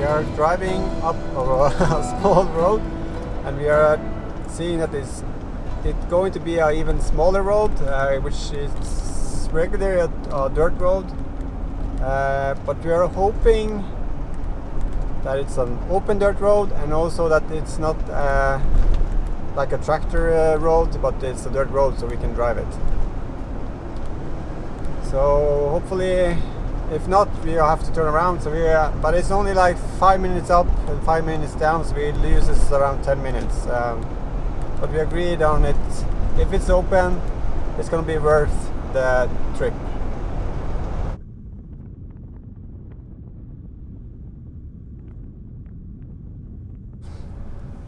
are driving up a small road, and we are seeing that it's going to be an even smaller road, which is regularly a dirt road, but we are hoping that it's an open dirt road, and also that it's not like a tractor road, but it's a dirt road so we can drive it. So hopefully, if not, we have to turn around. So but it's only like 5 minutes up and 5 minutes down, so we lose this around 10 minutes. But we agreed on it. If it's open, it's going to be worth the trip.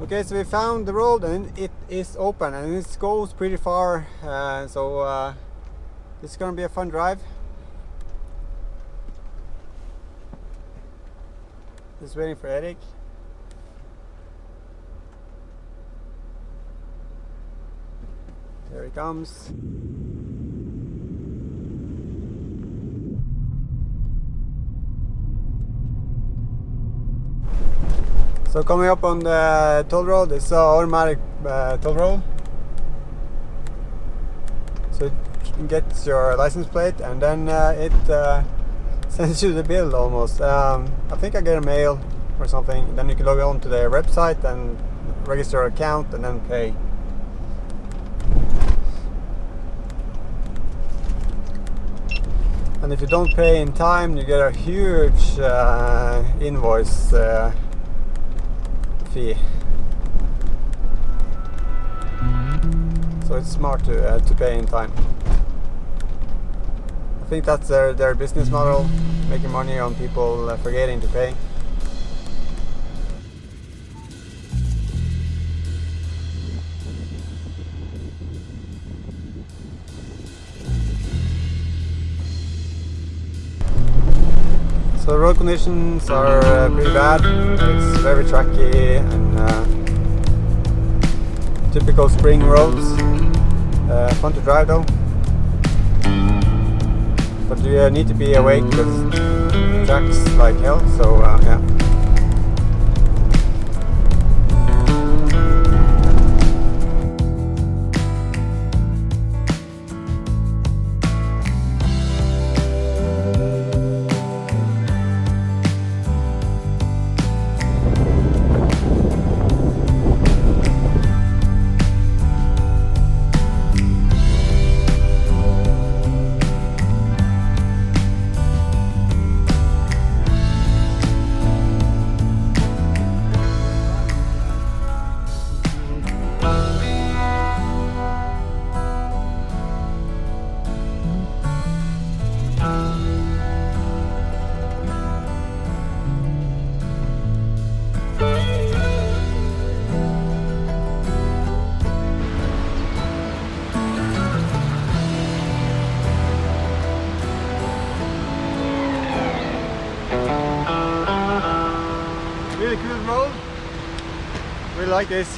Okay, so we found the road and it is open and it goes pretty far. So this is going to be a fun drive. Just waiting for Erik. Here he comes. So coming up on the toll road, it's an automatic toll road. So it gets your license plate and then it sends you the bill almost. I think I get a mail or something. Then you can log on to their website and register an account and then pay. And if you don't pay in time, you get a huge invoice fee. So it's smart to pay in time. I think that's their business model, making money on people forgetting to pay. So the road conditions are pretty bad. It's very tracky and typical spring roads. Fun to drive though. But you need to be awake because the track's like hell, so yeah. Really cool road. Really like this.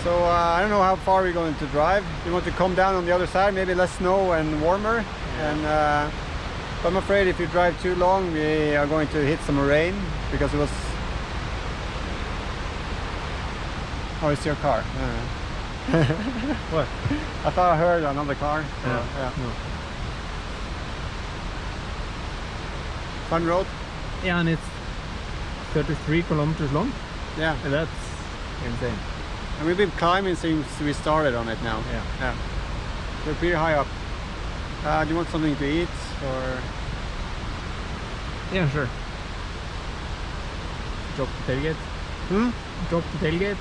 So I don't know how far we're going to drive. We want to come down on the other side, maybe less snow and warmer. And but I'm afraid if you drive too long, we are going to hit some rain because it was. Oh, it's your car. What? I thought I heard another car. So, yeah. No. Fun road. Yeah, and it's 33 kilometers long. Yeah. And that's insane. And we've been climbing since we started on it now. Yeah. We're pretty high up. Do you want something to eat or? Yeah, sure. Drop the tailgate. Drop the tailgate.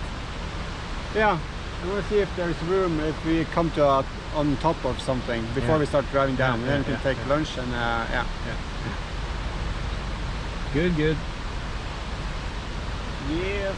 Yeah. I want to see if there's room if we come to on top of something before we start driving down. Then we can take lunch and yeah. Good. Yes.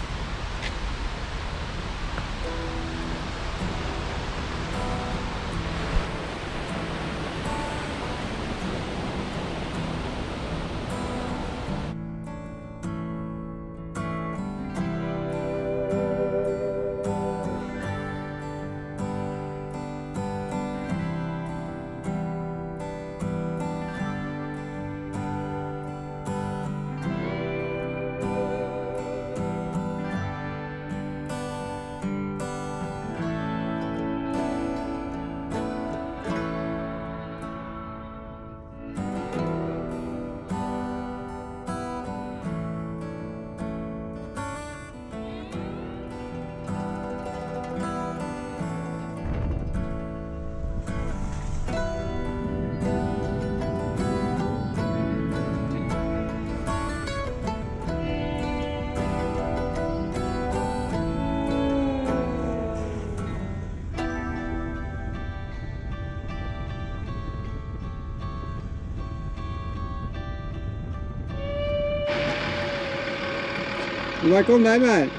Bare kom nærmere.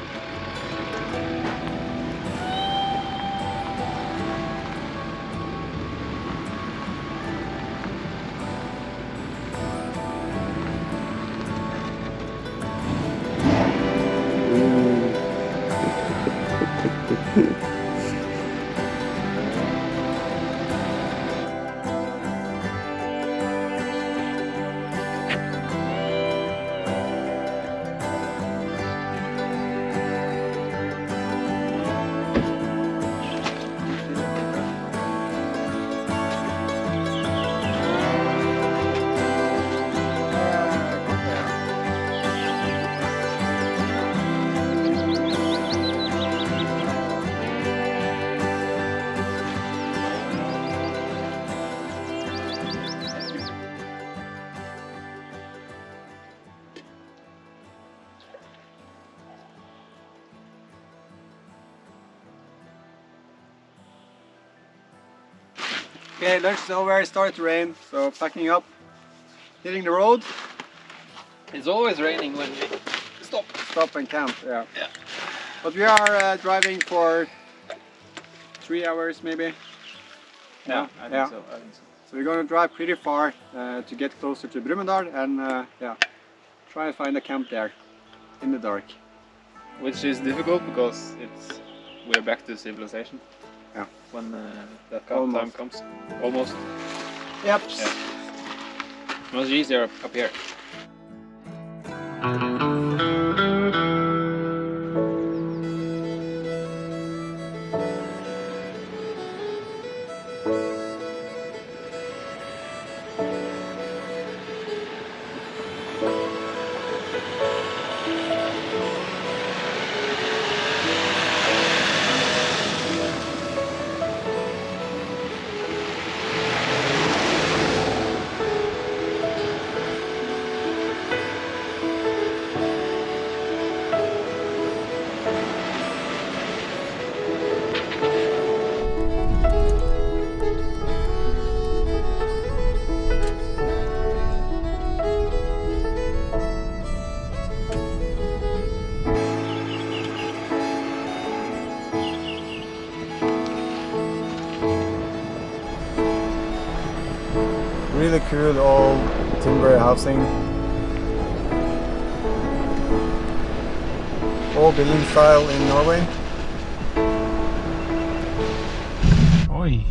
Okay, lunch is over, it started to rain, so packing up, hitting the road. It's always raining when we Stop and camp, yeah. But we are driving for 3 hours maybe. Yeah, I think so. So we're going to drive pretty far to get closer to Brumunddal and try and find a camp there in the dark. Which is difficult because we're back to civilization. Yeah. When that time comes. Almost. Yep. Yeah. Much easier up here. Really cool old timber housing. Old building style in Norway. Oi.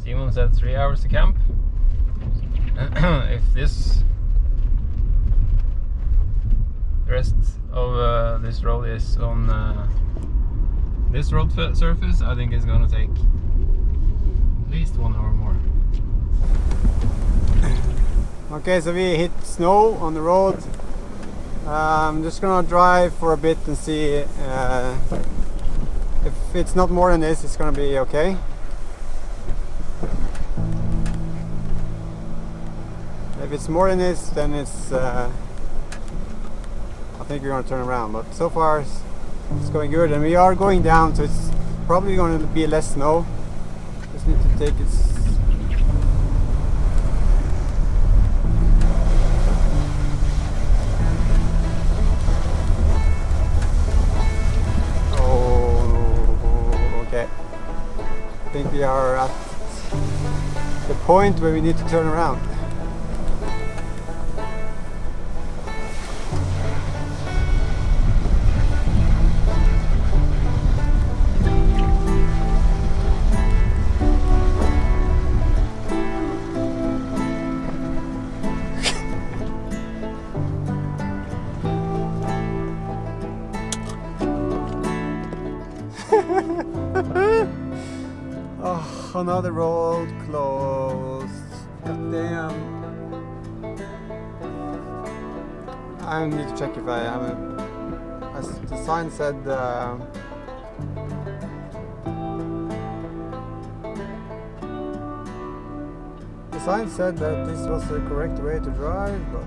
Simon said 3 hours to camp. If the rest of this road is on this road surface, I think it's gonna take at least 1 hour more. Okay, so we hit snow on the road. I'm just gonna drive for a bit and see if it's not more than this, it's gonna be okay. If it's more than this, then it's I think we're gonna turn around, but so far it's going good, and we are going down, so it's probably going to be less snow. Just need to take it. Oh, okay. I think we are at the point where we need to turn around. Oh, another road closed. God damn. I need to check if I have a. As the sign said. The sign said that this was the correct way to drive, but.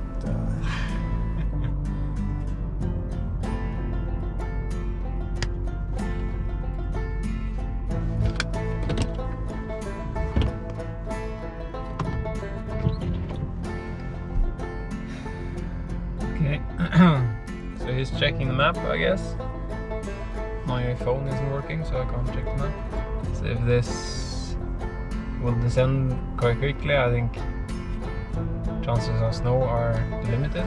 So he's checking the map, I guess. My phone isn't working, so I can't check the map. So if this will descend quite quickly, I think chances of snow are limited.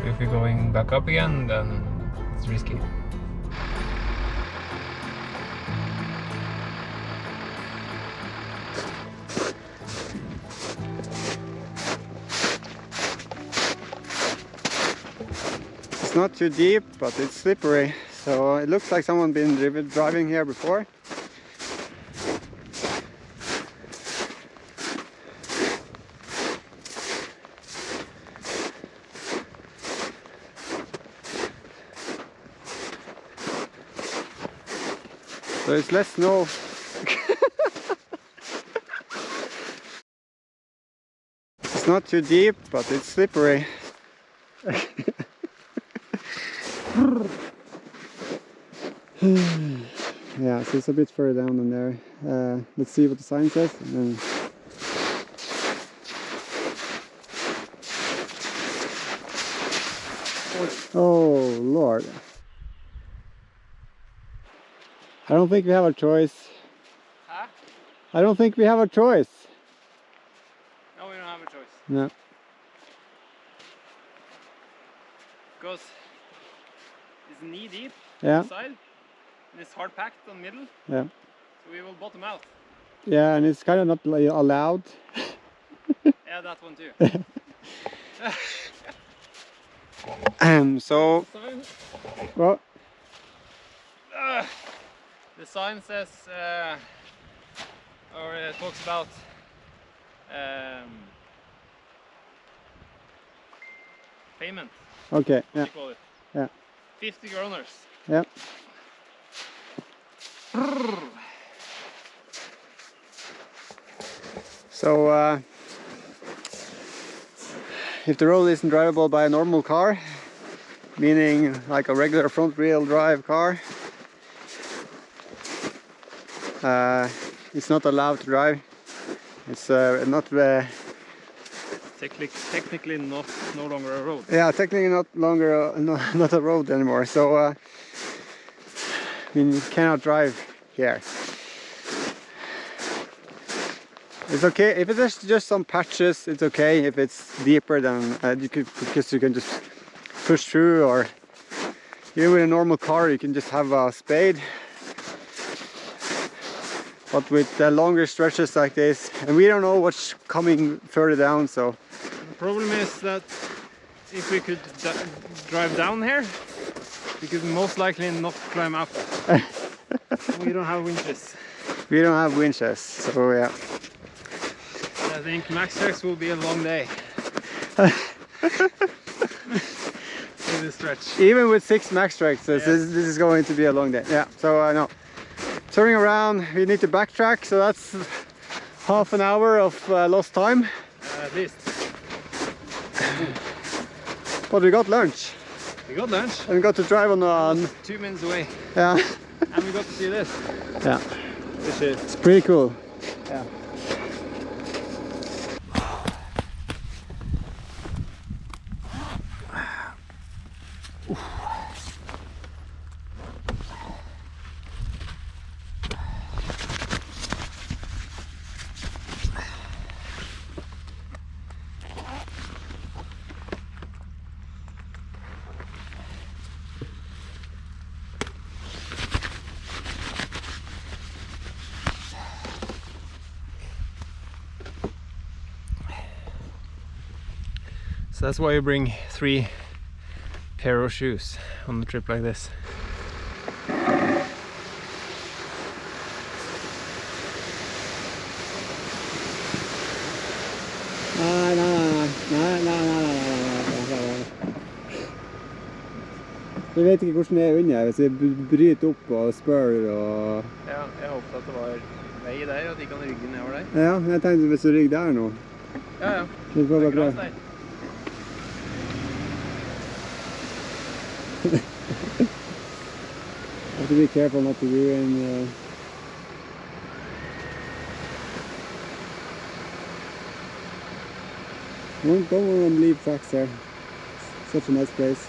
If we're going back up again, then it's risky. It's not too deep, but it's slippery, so it looks like someone been driving here before. So it's less snow. It's not too deep, but it's slippery. Yeah, so it's a bit further down than there. Let's see what the sign says. And then... Oh Lord. I don't think we have a choice. Huh? I don't think we have a choice. No, we don't have a choice. No. Because it's knee deep Yeah. on the side, and it's hard packed on the middle. Yeah. So we will bottom out. Yeah, and it's kind of not allowed. Yeah, that one too. So, well, the sign says, or it talks about payment. okay, yeah, What do you call it? yeah, 50 kroners. yeah. So, if the road isn't drivable by a normal car, meaning like a regular front wheel drive car, it's not allowed to drive. It's not Technically no longer a road. yeah, technically not longer not a road anymore. So you cannot drive here. It's okay if it's just some patches. It's okay if it's deeper than because you can just push through, or even with a normal car you can just have a spade. But with longer stretches like this, and we don't know what's coming further down, so The problem is that if we could drive down here, we could most likely not climb up. We don't have winches. we don't have winches, so yeah. I think max tracks will be a long day. In this stretch. Even with 6 max tracks, this is going to be a long day. Yeah, so I know. Turning around, we need to backtrack, so that's half an hour of lost time. At least. But we got lunch. We got lunch. And we got to drive on 2 minutes away. yeah. And we got to see this. Yeah. Which is It's pretty cool. yeah. So that's why you bring 3 pair of shoes on a trip like this. Vi vet ikke hvordan det er under, hvis vi bryter opp og spør og... Ja, jeg håpet at det var vei der, og at de kan rygge nedover der. Ja, jeg tenkte hvis du rygger der nå. Ja, ja. Det får bare Gras prøve. der. Have to be careful not to ruin... Don't want to leave tracks there. Such a nice place.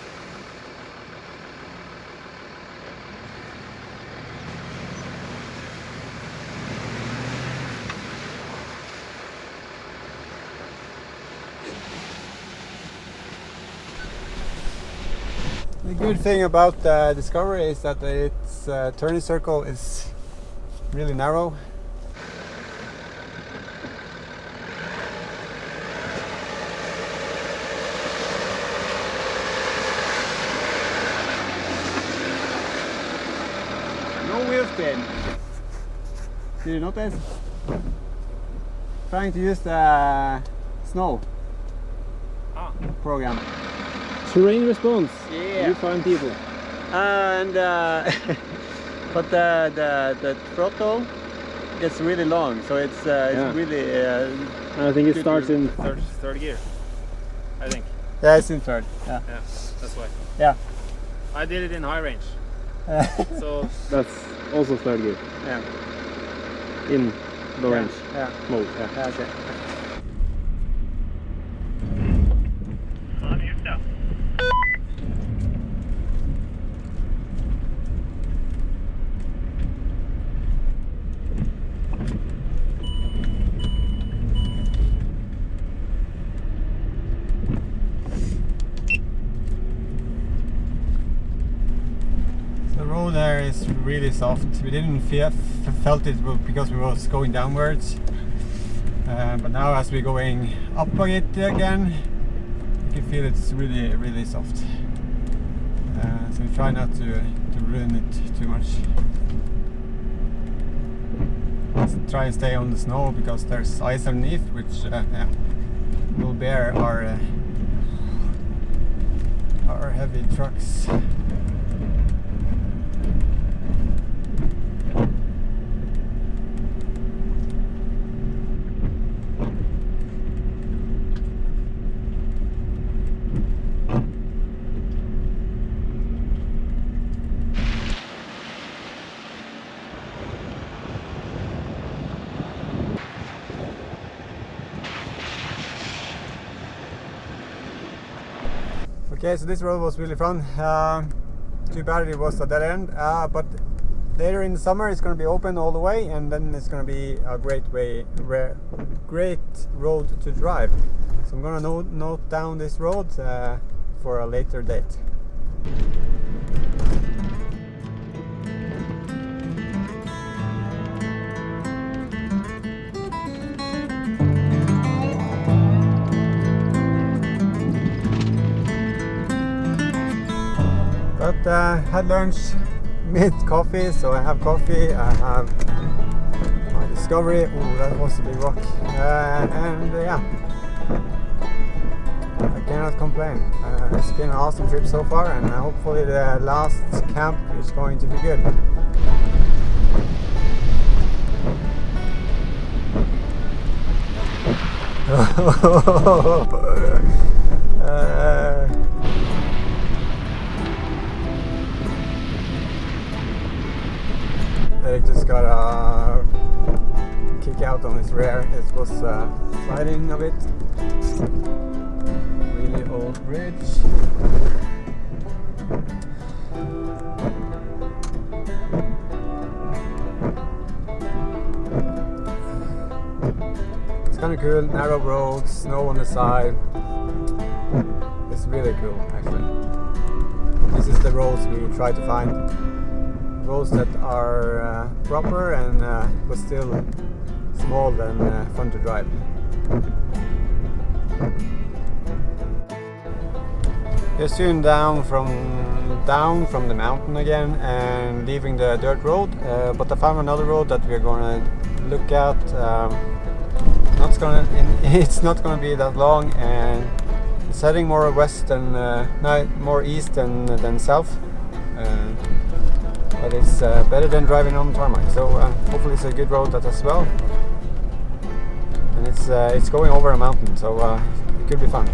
The good thing about Discovery is that its turning circle is really narrow. No wheel spin. Did you notice? Trying to use the snow program. Terrain response. Yeah. You find people. But the throttle gets really long, so it's really. I think it good starts to- in third gear. I think. Yeah, it's in third. Yeah. Yeah, that's why. Yeah. I did it in high range. So that's also third gear. Yeah. In low range Yeah. mode. Yeah. Yeah. Okay. The road there is really soft. We didn't felt it because we was going downwards, but now as we're going up it again, you can feel it's really soft. So we try not to ruin it too much. Let's try and stay on the snow because there's ice underneath, which will bear our heavy trucks. Okay, so this road was really fun. Too bad it was a dead end, but later in the summer it's going to be open all the way, and then it's going to be a great road to drive. So I'm going to note down this road for a later date. But had lunch, made coffee, so I have coffee, I have my Discovery. Oh, that was a big rock. And yeah, I cannot complain. It's been an awesome trip so far, and hopefully the last camp is going to be good. Erik just got a kick out on his rear. It was sliding a bit. Really old bridge. It's kind of cool. Narrow roads, snow on the side. It's really cool, actually. This is the roads we try to find. Roads that are proper and but still small and fun to drive. We're soon down from the mountain again and leaving the dirt road, but I found another road that we're gonna look at. It's not gonna be that long, and it's heading more west and more east than south. But it's better than driving on tarmac, so hopefully it's a good road that as well. And it's going over a mountain, so it could be fun.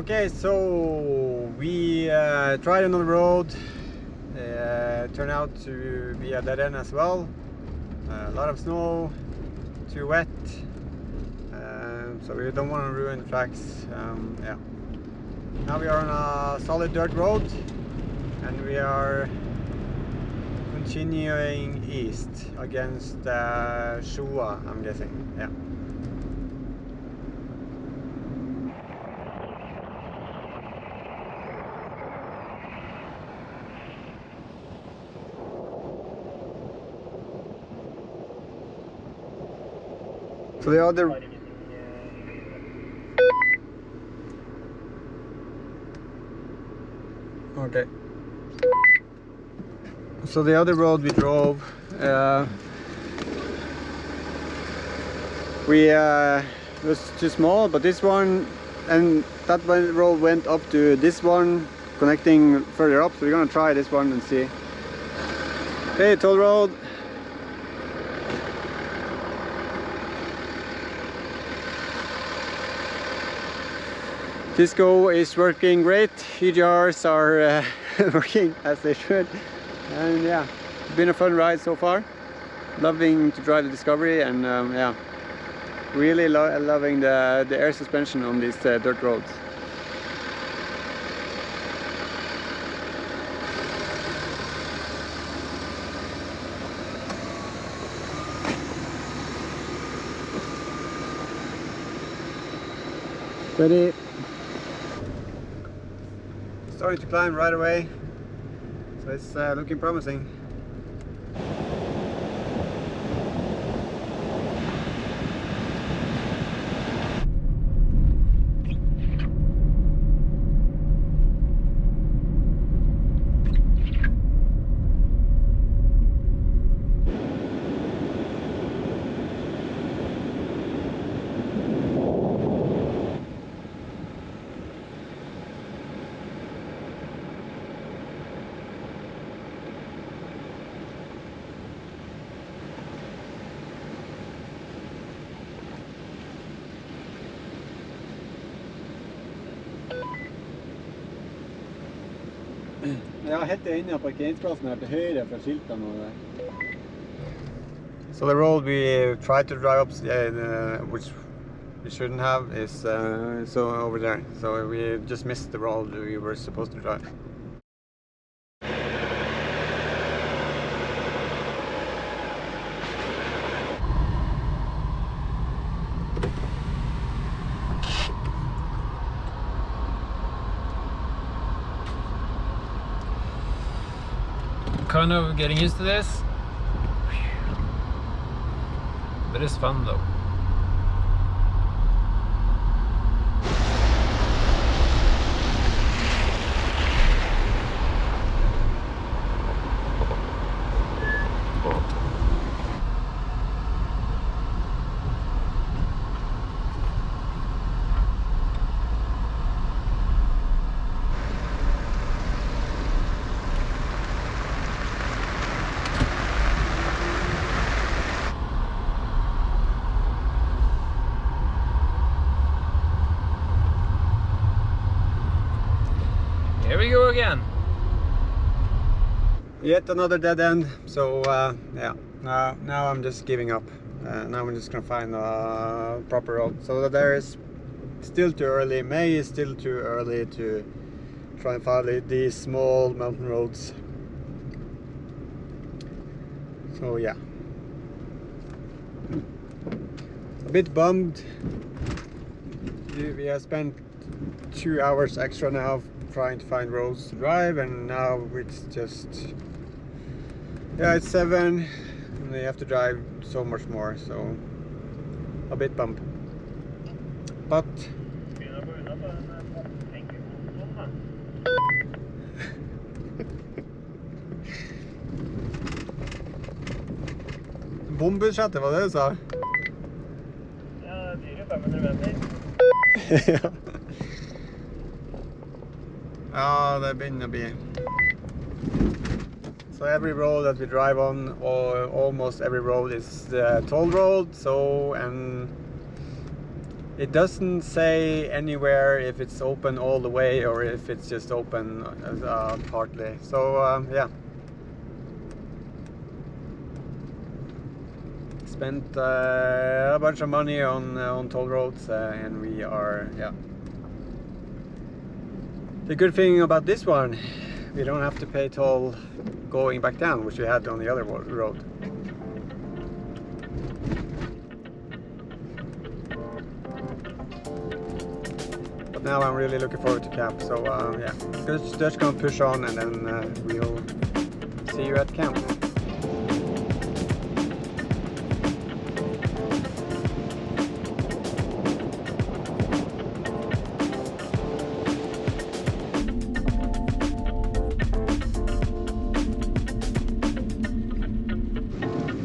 Okay, so we tried another road. Turned out to be a dead end as well. A lot of snow, too wet, so we don't want to ruin the tracks. Yeah. Now we are on a solid dirt road, and we are continuing east against Sjoa, I'm guessing. Yeah. So the other... Okay. So the other road we drove, was too small, but this one and that one road went up to this one, connecting further up. So we're gonna try this one and see. Okay, toll road. Disco is working great. EGRs are working as they should, and yeah, it's been a fun ride so far. Loving to drive the Discovery, and yeah, really loving the air suspension on these dirt roads. Ready? Starting to climb right away, so it's looking promising. Ja, helt inne på parkeringsplassen her til høyre for skiltene og det. So the road we tried to drive up, which we shouldn't have, is so over there. So we just missed the road we were supposed to drive. Kind of getting used to this, but it's fun though. Here we go again. Yet another dead end. So yeah, now I'm just giving up. Now I'm just gonna find a proper road. So there is still too early. May is still too early to try and find these small mountain roads. So yeah, a bit bummed. We have spent 2 hours extra now trying to find roads to drive, and now it's just, yeah, it's 7 and they have to drive so much more, so a bit bummed. But bombudsjettet, var det du sa? Ja, det blir 500 meter. Ja. Ja, det begynner å bli. So every road that we drive on, or almost every road, is the toll road. So, and it doesn't say anywhere if it's open all the way or if it's just open partly. So yeah, spent a bunch of money on toll roads, and we are, yeah. The good thing about this one, we don't have to pay toll going back down, which we had on the other road. But now I'm really looking forward to camp, so yeah, just gonna push on, and then we'll see you at camp.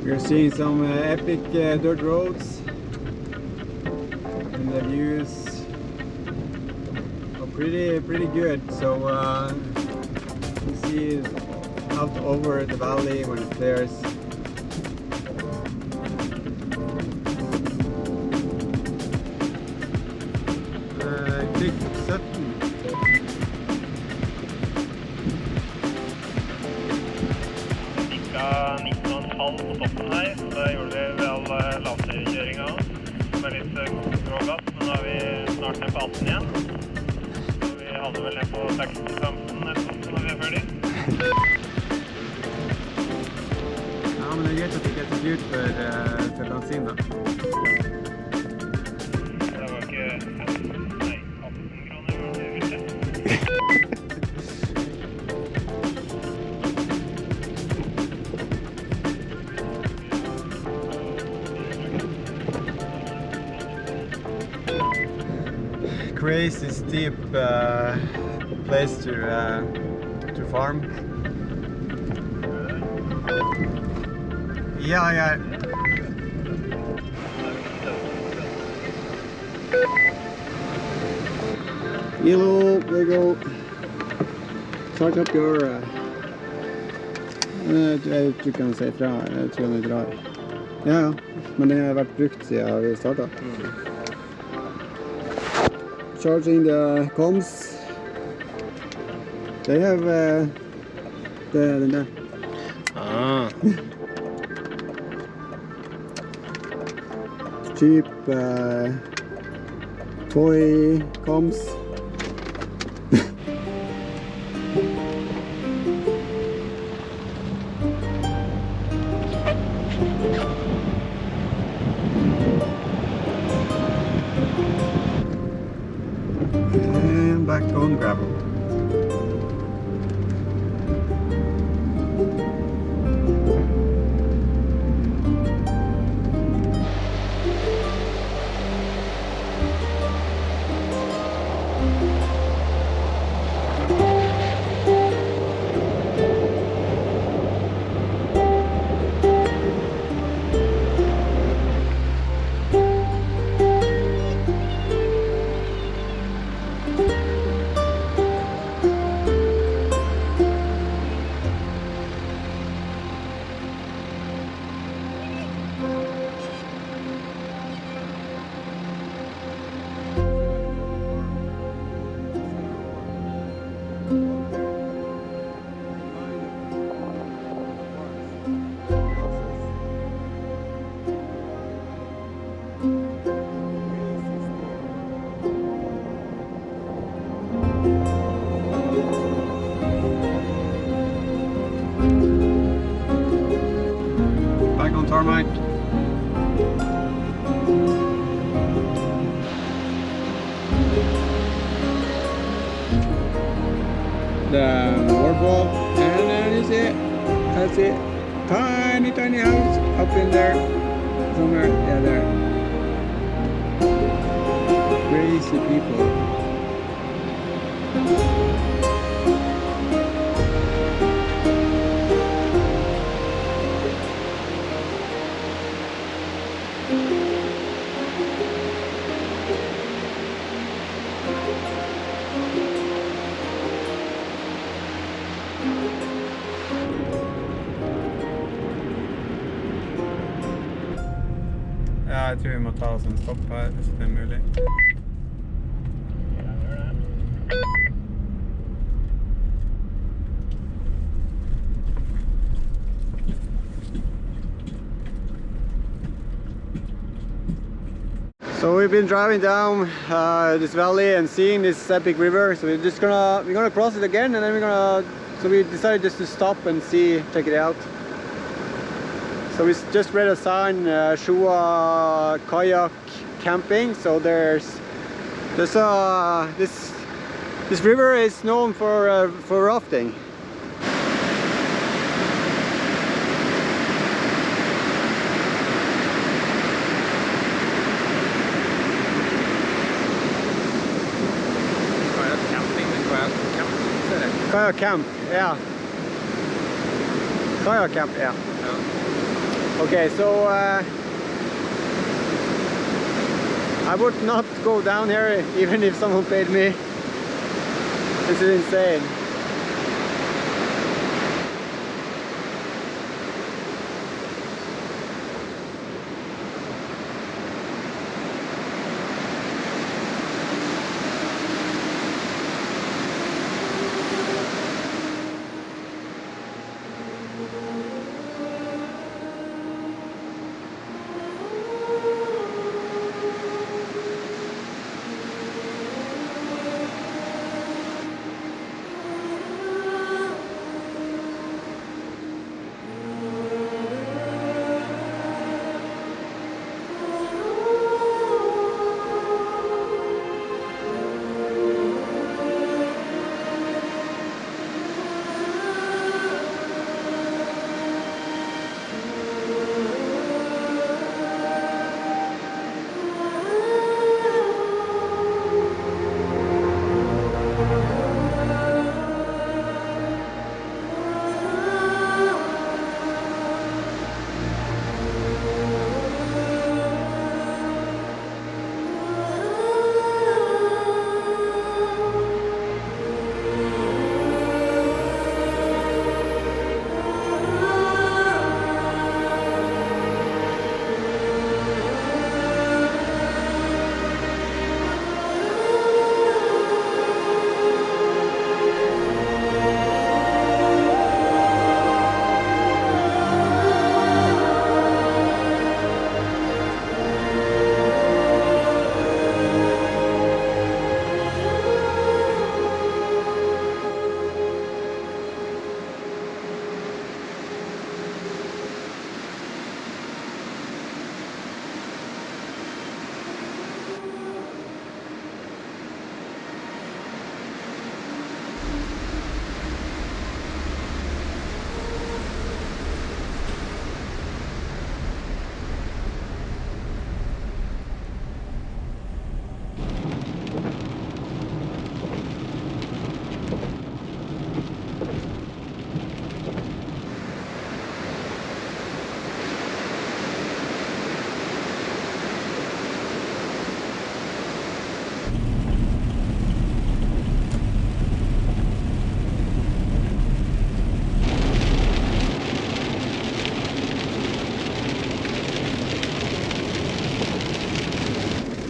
We're seeing some epic dirt roads, and the views are pretty good. So you see out over the valley when it clears. Big Sutton. Cirka 19,5 på toppen her, så det gjorde vi ved all lavstegekjøringa med litt rågass, men nå er vi snart ned på 18 igjen. Så vi hadde vel ned på 16-15 eller sånt når vi er ferdig. Ja, men det er greit at det ikke er så dyrt for bensin da. Det var ikke 18 kroner, var det virkelig. Crazy steep place to farm. Yeah. Hello, there you go. Start up your. Du kan si fra. Jeg tror den drar. Ja, men den har vært brukt siden vi startet. Charging the comms. They have den der. Ah. Cheap toy comms. And back on gravel. Back on tarmac. The waterfall, and then you see it. That's it. Tiny house up in there. Somewhere. Yeah, there. Crazy people. Ja, jeg tror vi må ta oss en stopp her, hvis det er mulig. So we've been driving down this valley and seeing this epic river. So we're gonna cross it again, and then so we decided just to stop and check it out. So we just read a sign, Sjoa Kayak camping. So this river is known for rafting. Kayak camp, yeah. Kayak camp, yeah. Okay, so I would not go down here even if someone paid me. This is insane.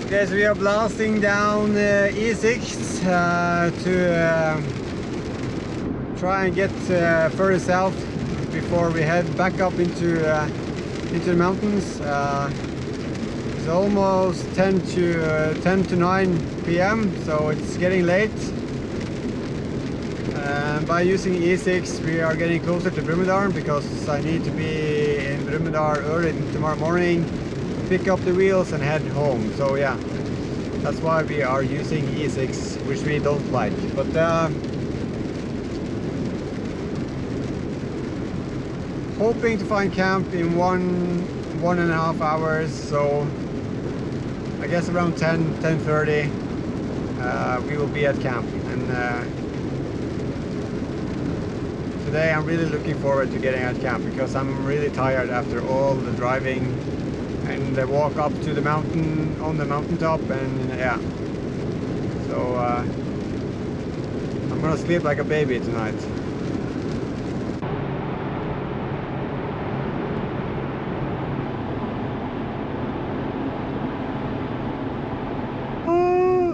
Okay, so we are blasting down E6 to try and get further south before we head back up into the mountains. It's almost 10 to 9 p.m. so it's getting late. By using E6 we are getting closer to Brumunddal because I need to be in Brumunddal early tomorrow morning, pick up the wheels and head home. So yeah, that's why we are using E6, which we don't like. But hoping to find camp in 1.5 hours, so I guess around 10:30 we will be at camp. And today I'm really looking forward to getting at camp because I'm really tired after all the driving and the walk up to the mountain, on the mountaintop, and yeah. So I'm gonna sleep like a baby tonight.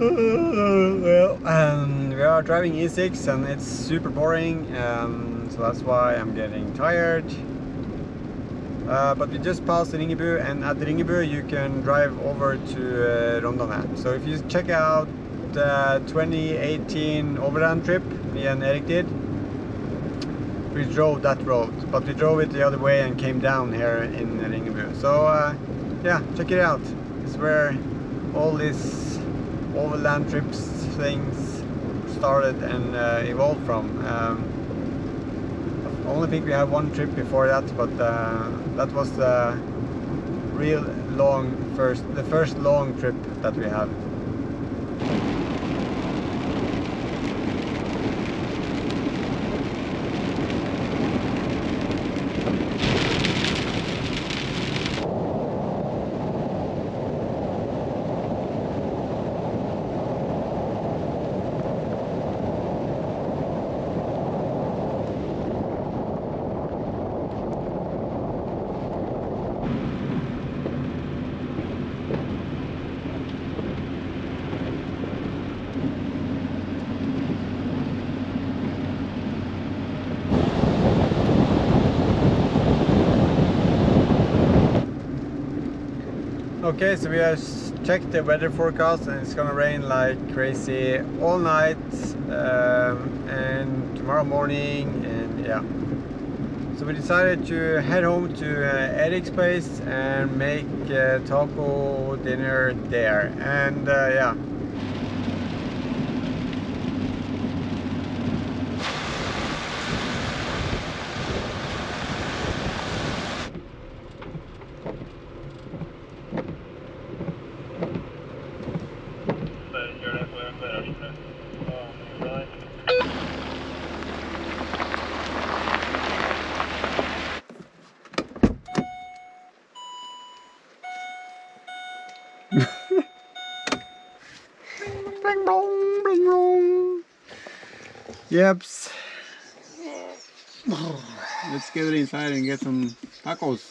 Well, we are driving E6 and it's super boring, so that's why I'm getting tired. But we just passed Ringebu, and at Ringebu you can drive over to Rondane. So if you check out the 2018 Overland trip me and Erik did, we drove that road, but we drove it the other way and came down here in Ringebu. So yeah, check it out. It's where all these overland trips things started and evolved from. I only think we had one trip before that, but that was the first long trip that we had. Okay, so we have checked the weather forecast and it's gonna rain like crazy all night and tomorrow morning, and yeah. So we decided to head home to Erik's place and make taco dinner there, and yeah. Bling blong, bling blong. Yeps. Let's get inside and get some tacos.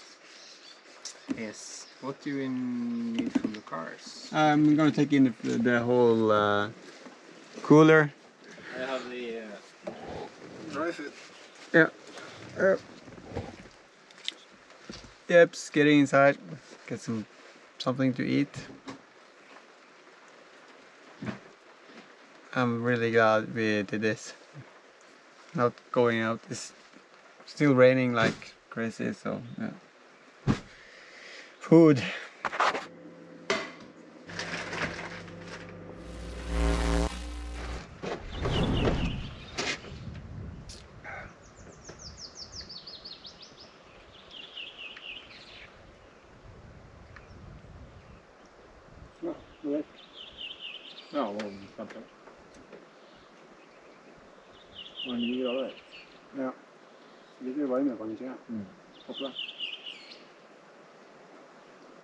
Yes. What do you need from the cars? I'm gonna take in the whole cooler. I have the dry food. Yeah. Yeps, getting inside, get something to eat. I'm really glad we did this. Not going out. It's still raining like crazy, so yeah. Food. Ja, og 50. Og 9 grader. Ja. Litt varme på den siden. Håper det.